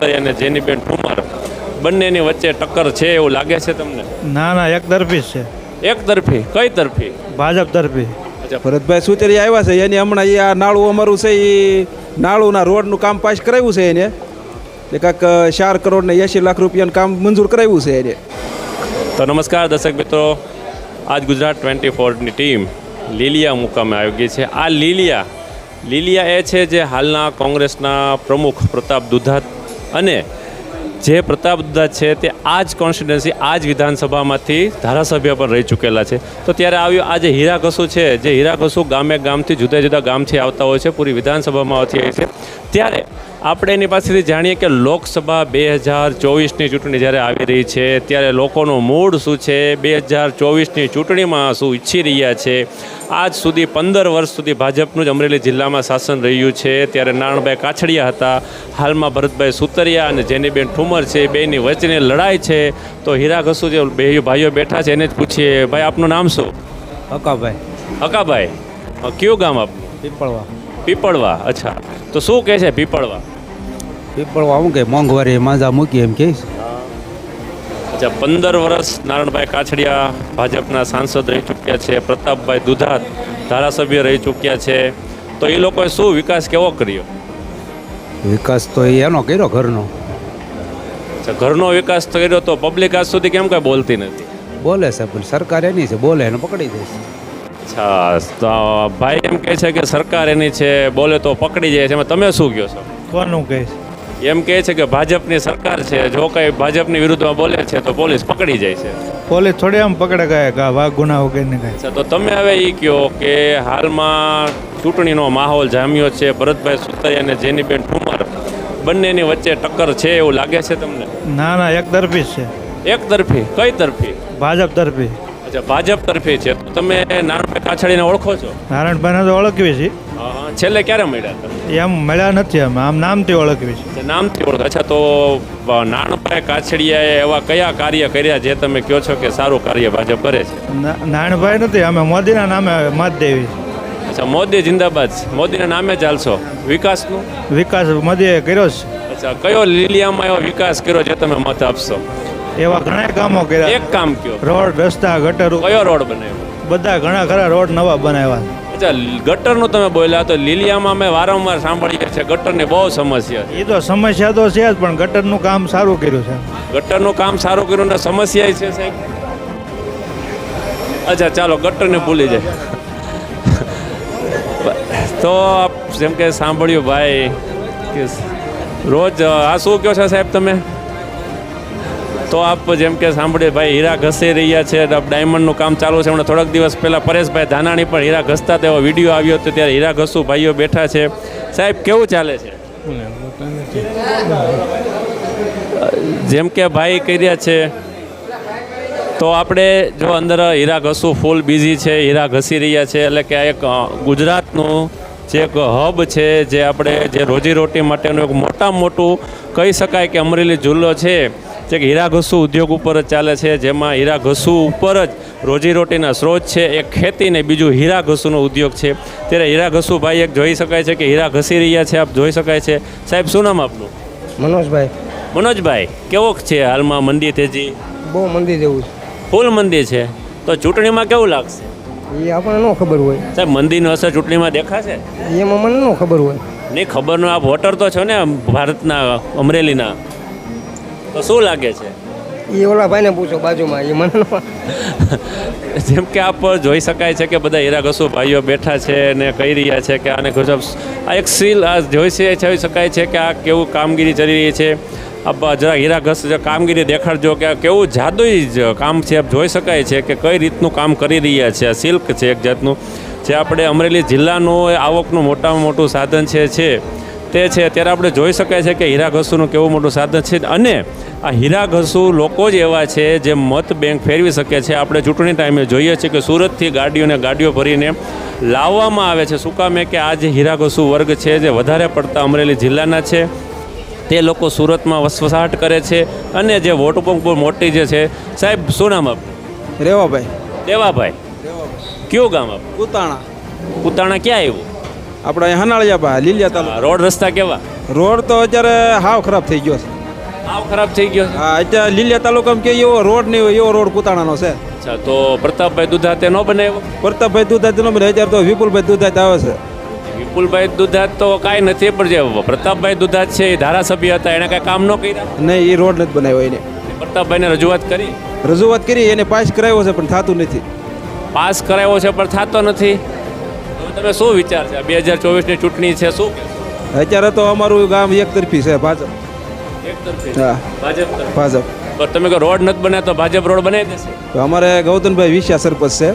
સુતરિયા અને જેનીબેન ઠુમર બંનેની વચ્ચે ટક્કર છે એવું લાગે છે તમને? ના ના, એક તરફી જ છે. એક તરફી? કઈ તરફી? ભાજપ તરફી. અચ્છા, ભરતભાઈ સુતરિયા આવ્યા છે, એની હમણાં એ આ નાળું અમારું છે એ નાળુંના રોડનું કામ પાસ કરાવ્યું છે એને, એ કાંક 4 કરોડ ને 80 લાખ રૂપિયાનું કામ મંજૂર કરાવ્યું છે એને. તો નમસ્કાર દર્શક મિત્રો, આજ ગુજરાત 24ની ટીમ લીલિયા મુકામે આવી ગઈ છે. આ લીલિયા એ છે જે હાલના કોંગ્રેસના પ્રમુખ પ્રતાપ દુધાત, અને જે પ્રતાપ દુધાત છે તે આ જ કોન્સ્ટિટ્યુન્સી, આ જ વિધાનસભામાંથી ધારાસભ્ય પણ રહી ચૂકેલા છે. તો ત્યારે આવ્યું આ જે હીરા ઘસુ છે, જે હીરા ઘસુ ગામથી જુદા જુદા ગામથી આવતા હોય છે, પૂરી વિધાનસભામાં આવતી હોય છે. ત્યારે આપણે એની પાસેથી જાણીએ કે લોકસભા 2024ની ચૂંટણી જ્યારે આવી રહી છે ત્યારે લોકોનું મૂડ શું છે, 2024ની ચૂંટણીમાં શું ઈચ્છી રહ્યા છે. આજ સુધી 15 વર્ષ સુધી ભાજપનું જ અમરેલી જિલ્લામાં શાસન રહ્યું છે. ત્યારે નારણભાઈ કાછડિયા હતા, હાલમાં ભરતભાઈ સુતરિયા અને જેનીબેન ઠુમર છે, બેની વચ્ચેની લડાઈ છે. તો હીરા ઘસુ જે બે ભાઈઓ બેઠા છે એને જ પૂછીએ, ભાઈ આપનું નામ શું? હકાભાઈ. હકાભાઈ, કયું ગામ આપનું? પીપળવા. પીપળવા. અચ્છા, તો શું કહે છે પીપળવા? પીપળવા શું કે મોંઘવારી માંજા મૂકી એમ કહીશ. અચ્છા, 15 વર્ષ નારણભાઈ કાછડિયા ભાજપના સાંસદ રહી ચૂક્યા છે, પ્રતાપભાઈ દુધાત ધારાસભ્ય રહી ચૂક્યા છે. તો એ લોકોએ શું વિકાસ કેવો કર્યો? વિકાસ તો એનો કર્યો ઘરનો. અચ્છા, ઘરનો વિકાસ કર્યો, તો પબ્લિક આજ સુધી કેમ કાંઈ બોલતી નથી? બોલે છે પણ સરકાર એની છે, બોલે એને પકડી દઈશ. અચ્છા, તો ભાઈ એમ કહે છે કે સરકાર એની છે, બોલે તો પકડી જાય છે. એમાં તમે શું કહો છો? કોનું કહીશ? એમ કહે છે કે ભાજપની સરકાર છે, જો કંઈ ભાજપની વિરુદ્ધમાં બોલે છે તો પોલીસ પકડી જાય છે. પોલીસ થોડી આમ પકડે ગયા વાઘ ગુના વગેરે કાંઈ. અચ્છા, તો તમે હવે એ કહો કે હાલમાં ચૂંટણીનો માહોલ જામ્યો છે, ભરતભાઈ સુતરિયા અને જેનીબેન ઠુમર બંનેની વચ્ચે ટક્કર છે એવું લાગે છે તમને? ના ના, એક તરફી જ છે. એક તરફી? કઈ તરફી? ભાજપ તરફી. અચ્છા, ભાજપ તરફી છે. તો તમે નારણભાઈ કાછડીને ઓળખો છો? નારાયણભાઈને તો ઓળખવી છે. છેલ્લે ક્યારે મળ્યા હતા? એમ મળ્યા નથી, અમે આમ નામથી ઓળખવી છે. અચ્છા, નામથી ઓળખ. અચ્છા, તો નારણભાઈ કાછડિયાએ એવા કયા કાર્ય કર્યા જે તમે કહો છો કે સારું કાર્ય ભાજપ કરે છે? નારાયણભાઈ નથી, અમે મોદીના નામે મત દેવી. અચ્છા, મોદી જિંદાબાદ, મોદીના નામે ચાલશો. વિકાસનું વિકાસ મોદીએ કર્યો છે. અચ્છા, કયો લીલિયામાં એવો વિકાસ કર્યો જે તમે મત આપશો? એવા ઘણા કામો કર્યા. એક કામ કયો. રોડ, રસ્તા, ગટર. કયો રોડ બનાવ્યો? બધા ઘણા ખરા રોડ નવા બનાવ્યા. અચ્છા, ગટરનું તમે બોલ્યા, તો લીલિયામાં મેં વારંવાર સાંભળીએ છે ગટરની બહુ સમસ્યા છે. એ તો સમસ્યા તો છે જ, પણ ગટરનું કામ સારું કર્યું છે. ગટરનું કામ સારું કર્યું ને સમસ્યા છે સાહેબ? અચ્છા, ચાલો ગટરને ભૂલી જાય. તો જેમ કે સાંભળ્યું ભાઈ કે રોજ આ શું કહો છો સાહેબ તમે? તો આપ જેમ કે સાંભળીએ ભાઈ હીરા ઘસી રહ્યા છે, ડાયમંડનું કામ ચાલુ છે. હમણાં થોડાક દિવસ પહેલાં પરેશભાઈ ધાનાણી પણ હીરા ઘસતા તેવો વિડીયો આવ્યો હતો, ત્યારે હીરા ઘસુ ભાઈઓ બેઠા છે. સાહેબ કેવું ચાલે છે? જેમ કે ભાઈ કર્યા છે, તો આપણે જો અંદર હીરા ઘસુ ફૂલ બિઝી છે, હીરા ઘસી રહ્યા છે. એટલે કે આ એક ગુજરાતનું જે એક હબ છે, જે આપણે જે રોજીરોટી માટેનું એક મોટામાં મોટું કહી શકાય કે અમરેલી જિલ્લો છે જે હીરા ઘસુ ઉદ્યોગ ઉપર જ ચાલે છે, જેમાં હીરા ઘસુ ઉપર જ રોજીરોટીના સ્ત્રોત છે. એક ખેતી ને બીજું હીરા ઘસુનો ઉદ્યોગ છે. ત્યારે હીરા ઘસુ ભાઈ એક જોઈ શકાય છે કે હીરા ઘસી રહ્યા છે, આપ જોઈ શકાય છે. સાહેબ શું નામ આપનું? મનોજભાઈ. મનોજભાઈ, કેવો છે હાલમાં મંદી તેજી? બહુ મંદી જેવું છે. ફૂલ મંદી છે. તો ચૂંટણીમાં કેવું લાગશે? એ આપણને ન ખબર હોય. સાહેબ મંદીનો અસર ચૂંટણીમાં દેખાશે? એમાં મને ન ખબર હોય. નહીં ખબરનો આપ વોટર તો છો ને ભારતના, અમરેલીના, તો શું લાગે છે? એ ઓલા ભાઈને પૂછો બાજુમાં, એ મને જેમ કે આપ જોઈ શકાય છે કે બધા હીરા ઘસુ ભાઈઓ બેઠા છે ને કહી રહ્યા છે કે આને ગજબ આ એક સીલ આ જોઈ શકાય છે કે આ કેવું કામગીરી ચાલી રહી છે. આપ જરા હીરા ઘસ કામગીરી દેખાડજો કે કેવું જાદુઈ જ કામ છે. આપ જોઈ શકાય છે કે કઈ રીતનું કામ કરી રહ્યા છે. આ સિલ્ક છે એક જાતનું, જે આપણે અમરેલી જિલ્લાનું આવકનું મોટામાં મોટું સાધન છે તે છે. ત્યારે આપણે જોઈ શકાય છે કે હીરા ઘસુનું કેવું મોટું સાધન છે. અને આ હીરા ઘસુ લોકો જ એવા છે જે મત બેંક ફેરવી શકે છે. આપણે ચૂંટણી ટાઈમે જોઈએ છીએ કે સુરતથી ગાડીઓ ભરીને લાવવામાં આવે છે. શું કામે કે આ જે હીરા ઘસુ વર્ગ છે જે વધારે પડતા અમરેલી જિલ્લાના છે, તે લોકો સુરતમાં વસવાટ કરે છે. અને જે વોટ બેંક મોટી જે છે. સાહેબ શું નામ આપનું? રેવાભાઈ. દેવાભાઈ, કયું ગામ આપ? કુતાણા. કુતાણા ક્યાં આવ્યું? આપણે અહીંયા હનાળિયા પા લીલિયા તાલુકા. રોડ રસ્તા કેવા? રોડ તો અત્યારે હાવ ખરાબ થઈ ગયો છે. હાવ ખરાબ થઈ ગયો છે. હા અત્યારે લીલિયા તાલુકામાં કે એવો રોડ નહીં હોય એવો રોડ કુતાણાનો છે. અચ્છા, તો પ્રતાપભાઈ દુધાતે ન બનાવ્યો? પ્રતાપભાઈ દુધાત નો બને અત્યારે તો વિપુલભાઈ દુધાત આવે છે. વિપુલભાઈ દુધાત તો કાંઈ નથી, પણ જે પ્રતાપભાઈ દુધાત છે એ ધારાસભ્ય હતા, એને કાંઈ કામ ન કર્યા? નહીં, એ રોડ નથી બનાવ્યો એને. પ્રતાપભાઈને રજૂઆત કરી, રજૂઆત કરી, એને પાસ કરાવ્યો છે પણ થતું નથી. પાસ કરાવ્યો છે પણ થતો નથી. તો તમે શું વિચાર છે? 2024ની ચૂંટણી છે, શું કહેશો? અત્યારે તો અમારું ગામ એક તરફી છે, ભાજપ. એકતરફી. હા ભાજપ તરફ. ભાજપ. પણ તમે કહો રોડ નથી બને તો ભાજપ રોડ બનાવી દેશે? તો અમારે ગૌતમભાઈ વિશ્યા સરપંચ છે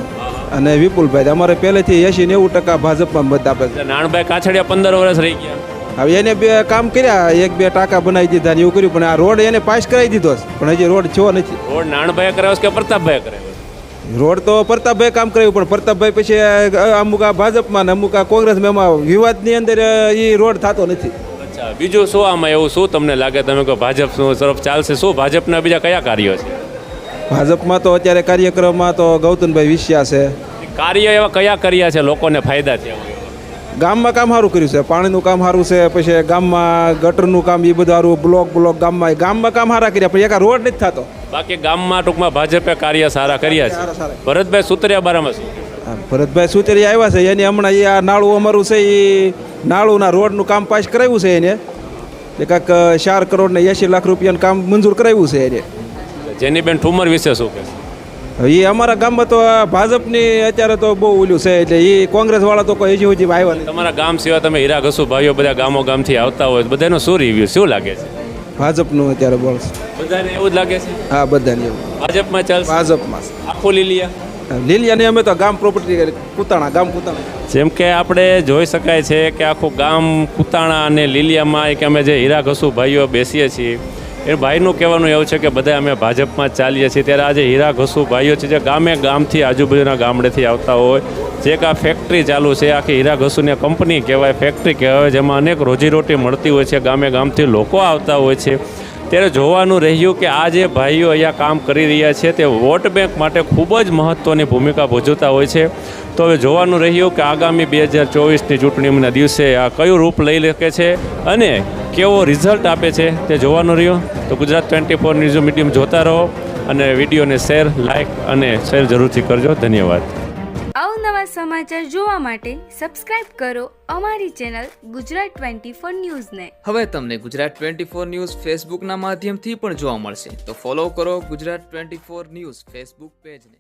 અને વિપુલભાઈ અમારે પહેલેથી 80-90% ભાજપમાં મત આપે છે. નાનભાઈ કાછડિયા 15 વર્ષ રહી ગયા. હવે એને બે કામ કર્યા, 1-2 ટાંકા બનાવી દીધા ને એવું કર્યું, પણ આ રોડ એને પાસ કરાવી દીધો છે પણ હજી રોડ થયો નથી. રોડ નાનભાઈએ કરાવ્યો છે કે પ્રતાપભાઈએ કરાવ્યો? રોડ તો પ્રતાપભાઈ કામ કરાવ્યું, પણ પ્રતાપભાઈ પછી અમુક આ ભાજપમાં ને અમુક આ કોંગ્રેસમાં એમાં વિવાદની અંદર એ રોડ થતો નથી. અચ્છા, બીજું શું આમાં એવું શું તમને લાગે? તમે કહો ભાજપ તરફ ચાલશે, શું ભાજપના બીજા કયા કાર્યો છે? ભાજપમાં તો અત્યારે કાર્યક્રમમાં તો ગૌતમભાઈ વિશ્યા છે. કાર્ય એવા કયા કર્યા છે લોકોને ફાયદા છે? ગામમાં કામ સારું કર્યું છે, પાણીનું કામ સારું છે, પછી ગામમાં ગટરનું કામ એ બધું સારું, બ્લોક ગામમાં કામ સારા કર્યા, પણ એક આ રોડ નથી થતો. બાકી ગામમાં ટૂંકમાં ભાજપે કાર્ય સારા કર્યા છે. સારા. ભરતભાઈ સુતરિયા બારામાં શું? હા, ભરતભાઈ સુતરિયા આવ્યા છે, એની હમણાં આ નાળું અમારું છે એ નાળુના રોડનું કામ પાસ કરાવ્યું છે એને, એ કાંઈક 4 કરોડ ને 80 લાખ રૂપિયાનું કામ મંજૂર કરાવ્યું છે એને. જેનીબેન ઠુમર વિશે શું કહેશે? એ અમારા ગામમાં તો આ ભાજપની અત્યારે તો બહુ ઓલું છે, એટલે એ કોંગ્રેસવાળા તો કોઈ હજી સુધી આવ્યા નથી. તમારા ગામ સિવાય તમે હીરા ઘસુ ભાઈઓ બધા ગામથી આવતા હોય, બધાનો શું રિવ્યુ શું લાગે છે? ભાજપનું અત્યારે બોલ બધાને એવું જ લાગે છે? હા, બધાને એવું ભાજપમાં ચાલશે? ભાજપમાં. આખું લીલિયા? લીલિયાને અમે તો ગામ પ્રોપર્ટી ગામ કુતાણા. જેમ કે આપણે જોઈ શકાય છે કે આખું ગામ કુતાણા અને લીલિયામાં એક અમે જે હીરા ઘસુ ભાઈઓ બેસીએ છીએ, એ ભાઈનું કહેવાનું એવું છે કે બધા અમે ભાજપમાં જ ચાલીએ છીએ. ત્યારે આજે હીરા ઘસુ ભાઈઓ છે જે ગામથી આજુબાજુના ગામડેથી આવતા હોય, જે એક આ ફેક્ટરી ચાલુ છે, આખી હીરા ઘસુની કંપની કહેવાય, ફેક્ટરી કહેવાય, જેમાં અનેક રોજીરોટી મળતી હોય છે, ગામથી લોકો આવતા હોય છે. ત્યારે જોવાનું રહ્યું કે આ જે ભાઈઓ અહીંયા કામ કરી રહ્યા છે તે વોટ બેંક માટે ખૂબ જ મહત્ત્વની ભૂમિકા ભજવતા હોય છે. તો હવે જોવાનું રહ્યું કે આગામી 2024ની ચૂંટણીના દિવસે આ કયું રૂપ લઈ શકે છે અને કેવો રિઝલ્ટ આપે છે તે જોવાનું રહ્યું. તો ગુજરાત 24 ન્યૂઝ મીડિયમ જોતા રહો અને વિડીયોને શેર, લાઇક અને શેર જરૂરથી કરજો. ધન્યવાદ. અવનવા સમાચાર જોવા માટે સબસ્ક્રાઇબ કરો અમારી ચેનલ ગુજરાત 24 ન્યૂઝને. હવે તમને ગુજરાત 24 ન્યૂઝ ફેસબુકના માધ્યમથી પણ જોવા મળશે, તો ફોલો કરો ગુજરાત 24 ન્યૂઝ ફેસબુક પેજને.